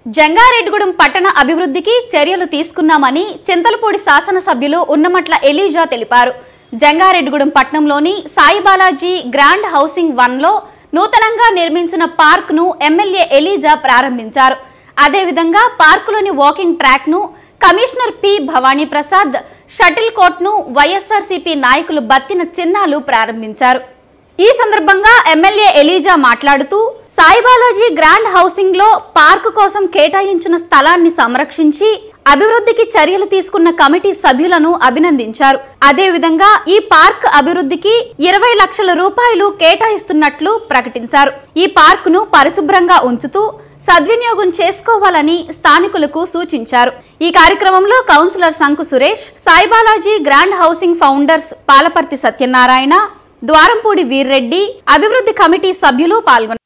జంగారెడ్డిగూడెం పట్టణ అభివృద్ధికి చర్యలు తీసుకున్నామని చింతలపూడి శాసనసభ్యులు ఉన్నమట్ల ఎలీజా తెలిపారు. జంగారెడ్డిగూడెం పట్టణంలోని సాయిబాలాజీ గ్రాండ్ హౌసింగ్ 1లో నూతనంగా నిర్మించిన పార్క్ను ఎమ్మెల్యే ఎలీజా ప్రారంభించారు. అదేవిధంగా పార్కులోని వాకింగ్ ట్రాక్ను commissioner P Bhavani Prasad, shuttle కోర్టును వైఎస్ఆర్సీపీ నాయకులు బత్తిన చిన్నాలు ప్రారంభించారు. ఈ సందర్భంగా ఎమ్మెల్యే ఎలీజా మాట్లాడుతూ సాయిబాలాజీ గ్రాండ్ హౌసింగ్ లో పార్కు కోసం కేటాయించిన స్థలాన్ని సంరక్షించి అభివృద్ధికి చర్యలు తీసుకున్న కమిటీ సభ్యులను అభినందించారు. అదేవిధంగా ఈ పార్క్ అభివృద్ధికి 20 లక్షల రూపాయలు కేటాయిస్తున్నట్లు ప్రకటించారు. ఈ పార్కును పరిశుభ్రంగా ఉంచుతూ సద్వినియోగం చేసుకోవాలని స్థానికులకు సూచించారు. ఈ కార్యక్రమంలో councillor Sanku Suresh, Saibalaji grand housing founders Palaparthi Satyanarayana, Dwarampudi Veerreddy, అభివృద్ధి కమిటీ సభ్యులు పాల్గొన్నారు.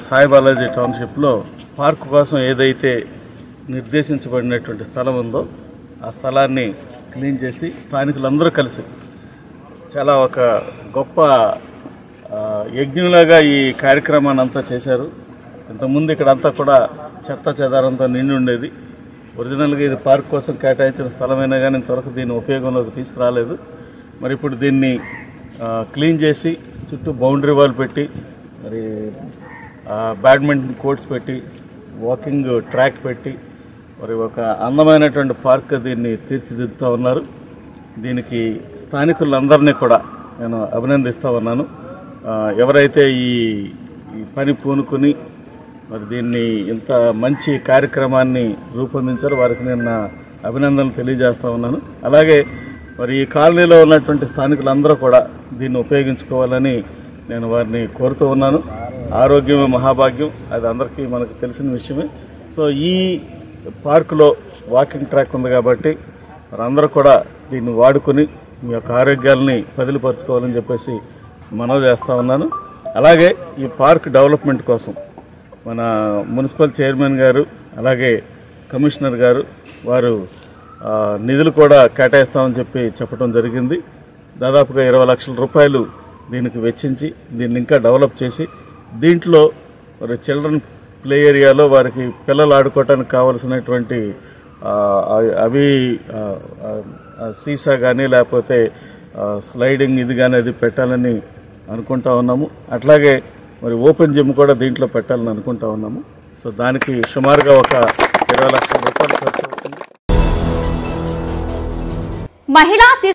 సాయిబాలాజీ టౌన్షిప్లో పార్కు కోసం ఏదైతే నిర్దేశించబడినటువంటి స్థలం ఉందో ఆ స్థలాన్ని క్లీన్ చేసి స్థానికులందరూ కలిసి చాలా ఒక గొప్ప యజ్ఞంలాగా ఈ కార్యక్రమాన్ని అంతా చేశారు. ఇంతకుముందు ఇక్కడంతా కూడా చెత్త చెదారంతో నిండి ఉండేది. ఒరిజినల్గా ఇది పార్క్ కోసం కేటాయించిన స్థలమైనా కానీ ఇంతవరకు దీన్ని ఉపయోగంలోకి తీసుకురాలేదు. మరి ఇప్పుడు దీన్ని క్లీన్ చేసి చుట్టూ బౌండరీ వాల్ పెట్టి, మరి బ్యాడ్మింటన్ కోర్ట్స్ పెట్టి, వాకింగ్ ట్రాక్ పెట్టి, మరి ఒక అందమైనటువంటి పార్క్ దీన్ని తీర్చిదిద్దుతూ ఉన్నారు. దీనికి స్థానికులందరినీ కూడా నేను అభినందిస్తూ ఉన్నాను. ఎవరైతే ఈ పని పూనుకుని మరి దీన్ని ఇంత మంచి కార్యక్రమాన్ని రూపొందించారో వారికి నేను నా అభినందనలు తెలియజేస్తూ ఉన్నాను. అలాగే మరి ఈ కాలనీలో ఉన్నటువంటి స్థానికులందరూ కూడా దీన్ని ఉపయోగించుకోవాలని నేను వారిని కోరుతూ ఉన్నాను. ఆరోగ్యమే మహాభాగ్యం, అది అందరికీ మనకు తెలిసిన విషయమే. సో ఈ పార్కులో వాకింగ్ ట్రాక్ ఉంది కాబట్టి అందరూ కూడా దీన్ని వాడుకొని మీ యొక్క ఆరోగ్యాలని పదిలిపరుచుకోవాలని చెప్పేసి మనవి చేస్తూ ఉన్నాను. అలాగే ఈ పార్క్ డెవలప్మెంట్ కోసం మన మున్సిపల్ చైర్మన్ గారు, అలాగే కమిషనర్ గారు వారు నిధులు కూడా కేటాయిస్తామని చెప్పడం జరిగింది. దాదాపుగా 20 లక్షల రూపాయలు దీనికి వెచ్చించి దీన్ని ఇంకా డెవలప్ చేసి దీంట్లో మరి చిల్డ్రన్ ప్లే ఏరియాలో వారికి పిల్లలు ఆడుకోవటానికి కావలసినటువంటి అవి సీసా కానీ లేకపోతే స్లైడింగ్ ఇది కానీ అది పెట్టాలని అనుకుంటా ఉన్నాము. అట్లాగే మరి ఓపెన్ జిమ్ కూడా దీంట్లో పెట్టాలని అనుకుంటా ఉన్నాము. సో దానికి సుమారుగా ఒక 20 లక్షల రూపాయలు ఖర్చు అవుతుంది. మహిళా